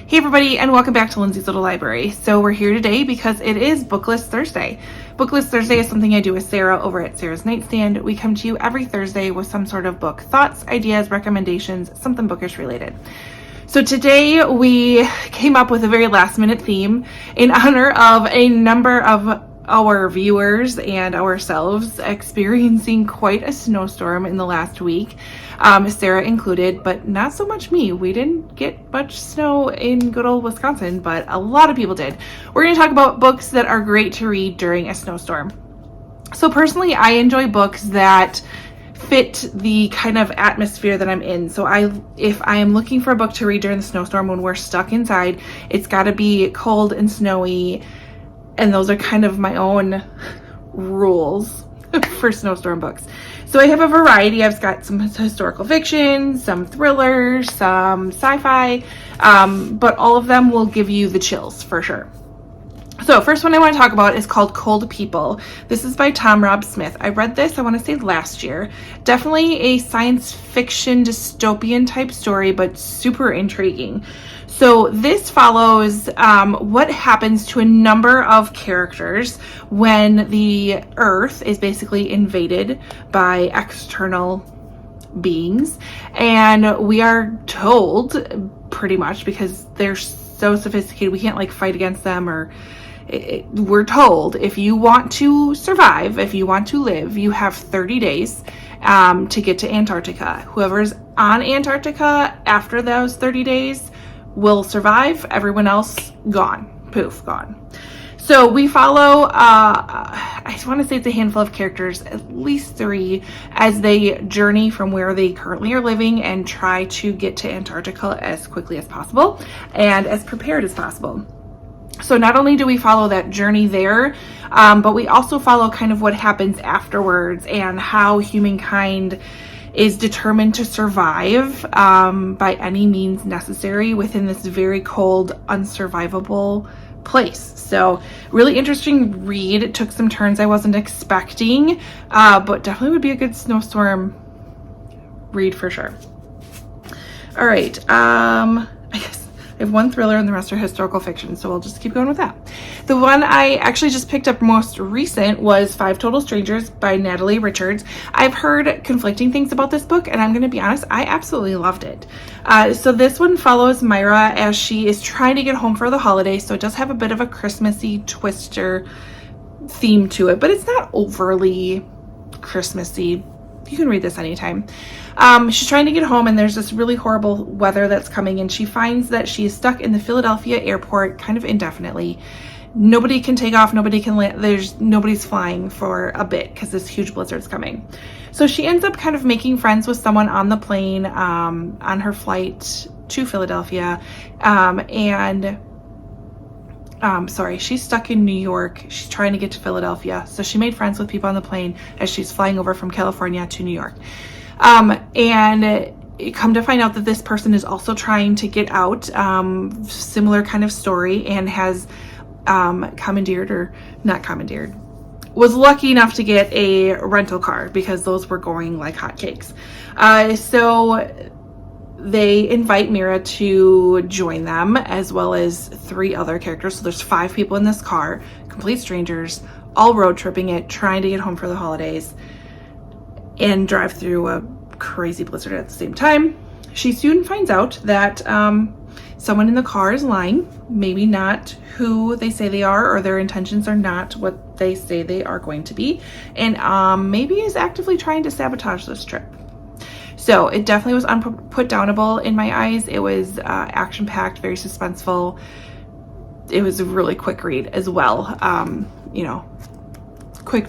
Hey everybody, and welcome back to Lindsey's Little Library. So we're here today because it is Booklist Thursday. Booklist Thursday is something I do with Sarah over at Sarah's Nightstand. We come to you every Thursday with some sort of book thoughts, ideas, recommendations, something bookish related. So today we came up with a very last minute theme in honor of a number of our viewers and ourselves experiencing quite a snowstorm in the last week, Sarah included, but not so much me. We didn't get much snow in good old Wisconsin, but a lot of people did. We're going to talk about books that are great to read during a snowstorm. So personally, I enjoy books that fit the kind of atmosphere that I'm in. So if I am looking for a book to read during the snowstorm when we're stuck inside, it's got to be cold and snowy. And those are kind of my own rules for snowstorm books. So I have a variety. I've got some historical fiction, some thrillers, some sci-fi, but all of them will give you the chills for sure. So first one I want to talk about is called Cold People. This is by Tom Rob Smith. I read this, I want to say last year. Definitely a science fiction dystopian type story, but super intriguing. So this follows what happens to a number of characters when the Earth is basically invaded by external beings. And we are told, pretty much, because they're so sophisticated, we can't like fight against them, or we're told if you want to survive, if you want to live, you have 30 days to get to Antarctica. Whoever's on Antarctica after those 30 days will survive. Everyone else gone. Poof, gone. So we follow, I want to say it's a handful of characters, at least 3, as they journey from where they currently are living and try to get to Antarctica as quickly as possible and as prepared as possible. So not only do we follow that journey there, but we also follow kind of what happens afterwards and how humankind is determined to survive by any means necessary within this very cold, unsurvivable place. So really interesting read. It took some turns I wasn't expecting, but definitely would be a good snowstorm read for sure. All right. I guess I have one thriller and the rest are historical fiction, so we'll just keep going with that. The one I actually just picked up most recent was 5 Total Strangers by Natalie Richards. I've heard conflicting things about this book, and I'm going to be honest, I absolutely loved it. So this one follows Myra as she is trying to get home for the holidays, so it does have a bit of a Christmassy twister theme to it, but it's not overly Christmassy. You can read this anytime. She's trying to get home and there's this really horrible weather that's coming, and she finds that she is stuck in the Philadelphia airport kind of indefinitely. Nobody can take off, nobody can land, nobody's flying for a bit because this huge blizzard's coming. So she ends up kind of making friends with someone on the plane on her flight to Philadelphia, she's stuck in New York. She's trying to get to Philadelphia. So she made friends with people on the plane as she's flying over from California to New York. And come to find out that this person is also trying to get out, similar kind of story, and has was lucky enough to get a rental car because those were going like hotcakes. So they invite Mira to join them, as well as 3 other characters. So there's 5 people in this car, complete strangers, all road tripping it, trying to get home for the holidays and drive through a crazy blizzard at the same time. She soon finds out that someone in the car is lying, maybe not who they say they are, or their intentions are not what they say they are going to be, and maybe is actively trying to sabotage this trip. So it definitely was unputdownable in my eyes. It was action-packed, very suspenseful. It was a really quick read as well. Quick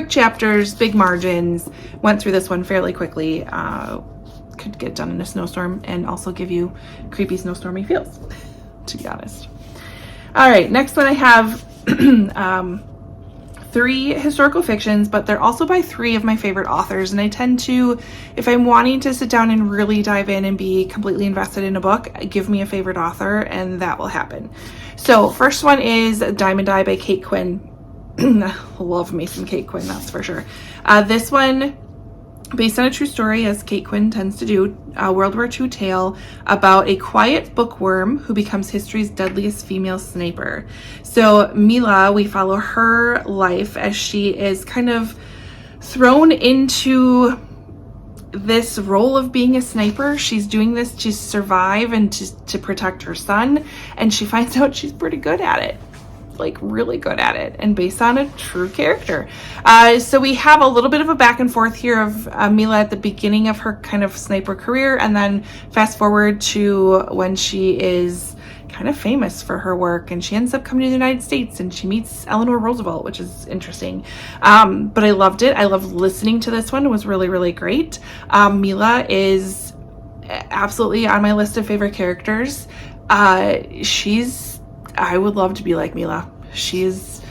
chapters, big margins. Went through this one fairly quickly. Could get done in a snowstorm and also give you creepy snowstormy feels, to be honest. All right, next one I have 3 historical fictions, but they're also by 3 of my favorite authors. And I tend to, if I'm wanting to sit down and really dive in and be completely invested in a book, give me a favorite author and that will happen. So first one is Diamond Eye by Kate Quinn. Love me some Kate Quinn, that's for sure. This one Based on a true story, as Kate Quinn tends to do, a World War II tale about a quiet bookworm who becomes history's deadliest female sniper. So Mila, we follow her life as she is kind of thrown into this role of being a sniper. She's doing this to survive and to protect her son, and she finds out she's pretty good at it. Like really good at it, and based on a true character. So we have a little bit of a back and forth here of Mila at the beginning of her kind of sniper career, and then fast forward to when she is kind of famous for her work, and she ends up coming to the United States and she meets Eleanor Roosevelt, which is interesting. But I loved it. I loved listening to this one. It was really, really great. Mila is absolutely on my list of favorite characters. I would love to be like Mila. She's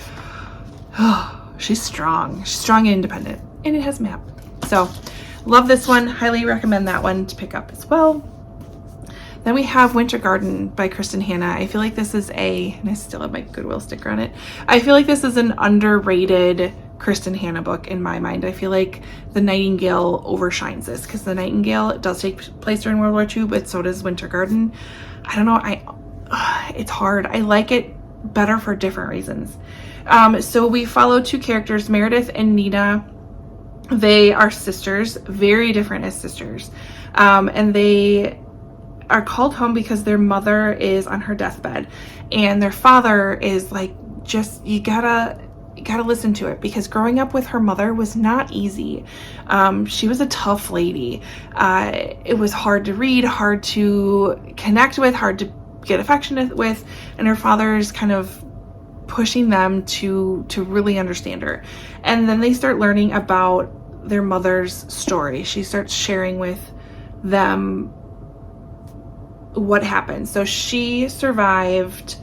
strong. She's strong and independent. And it has a map. So, love this one. Highly recommend that one to pick up as well. Then we have Winter Garden by Kristen Hanna. I feel like this is and I still have my Goodwill sticker on it. I feel like this is an underrated Kristen Hanna book in my mind. I feel like The Nightingale overshines this, because The Nightingale does take place during World War II, but so does Winter Garden. I don't know. It's hard. I like it better for different reasons. So we follow two characters, Meredith and Nina. They are sisters, very different as sisters. And they are called home because their mother is on her deathbed, and their father is like, just, you gotta listen to it, because growing up with her mother was not easy. She was a tough lady. It was hard to read, hard to connect with, hard to get affectionate with, and her father's kind of pushing them to really understand her. And then they start learning about their mother's story. She starts sharing with them what happened. So she survived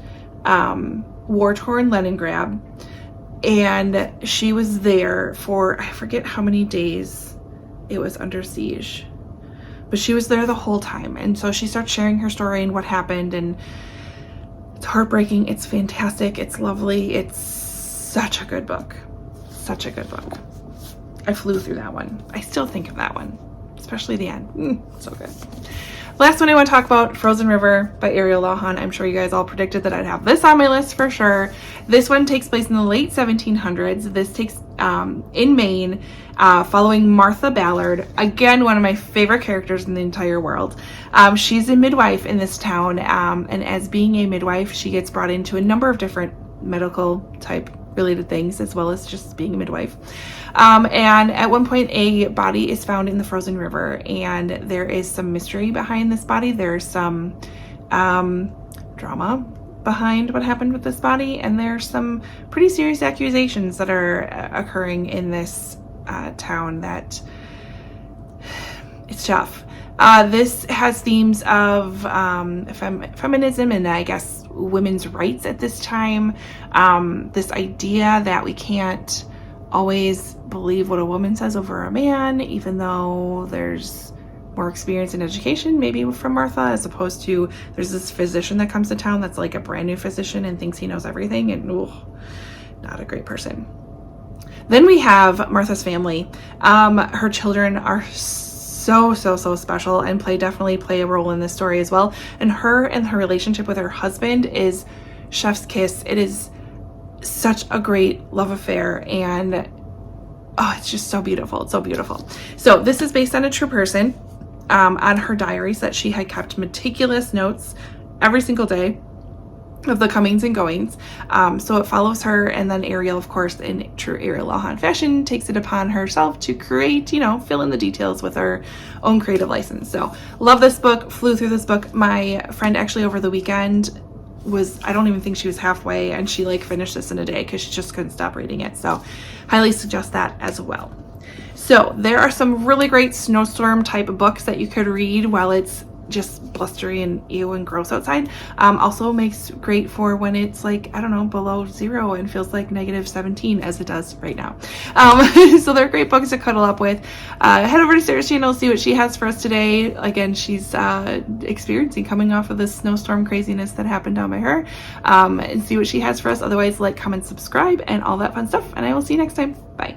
war-torn Leningrad, and she was there for, I forget how many days it was under siege, but she was there the whole time. And so she starts sharing her story and what happened, and it's heartbreaking. It's fantastic. It's lovely. It's such a good book. Such a good book. I flew through that one. I still think of that one, especially the end. So good. Last one I want to talk about, Frozen River by Ariel Lawhon. I'm sure you guys all predicted that I'd have this on my list for sure. This one takes place in the late 1700s. This takes in Maine, following Martha Ballard. Again, one of my favorite characters in the entire world. She's a midwife in this town, and as being a midwife, she gets brought into a number of different medical type related things, as well as just being a midwife. And at one point, a body is found in the frozen river, and there is some mystery behind this body. There's some drama behind what happened with this body, and there's some pretty serious accusations that are occurring in this town that it's tough. This has themes of feminism and, I guess, women's rights at this time. This idea that we can't always believe what a woman says over a man, even though there's more experience in education, maybe from Martha, as opposed to there's this physician that comes to town that's like a brand new physician and thinks he knows everything, and not a great person. Then we have Martha's family. Her children are so special and definitely play a role in this story as well. And her relationship with her husband is chef's kiss. It is such a great love affair, and it's just so beautiful. It's so beautiful. So this is based on a true person, on her diaries that she had kept meticulous notes every single day of the comings and goings. So it follows her, and then Ariel, of course, in true Ariel Lawhon fashion, takes it upon herself to create, fill in the details with her own creative license. So love this book, flew through this book. My friend actually over the weekend I don't even think she was halfway, and she finished this in a day because she just couldn't stop reading it. So highly suggest that as well. So there are some really great Snowstorm type of books that you could read while it's just blustery and ew and gross outside. Also makes great for when it's below 0 and feels like -17, as it does right now. So they're great books to cuddle up with. Head over to Sarah's channel, see what she has for us today. Again, she's experiencing coming off of this snowstorm craziness that happened down by her, and see what she has for us. Otherwise, comment, subscribe, and all that fun stuff, and I will see you next time. Bye.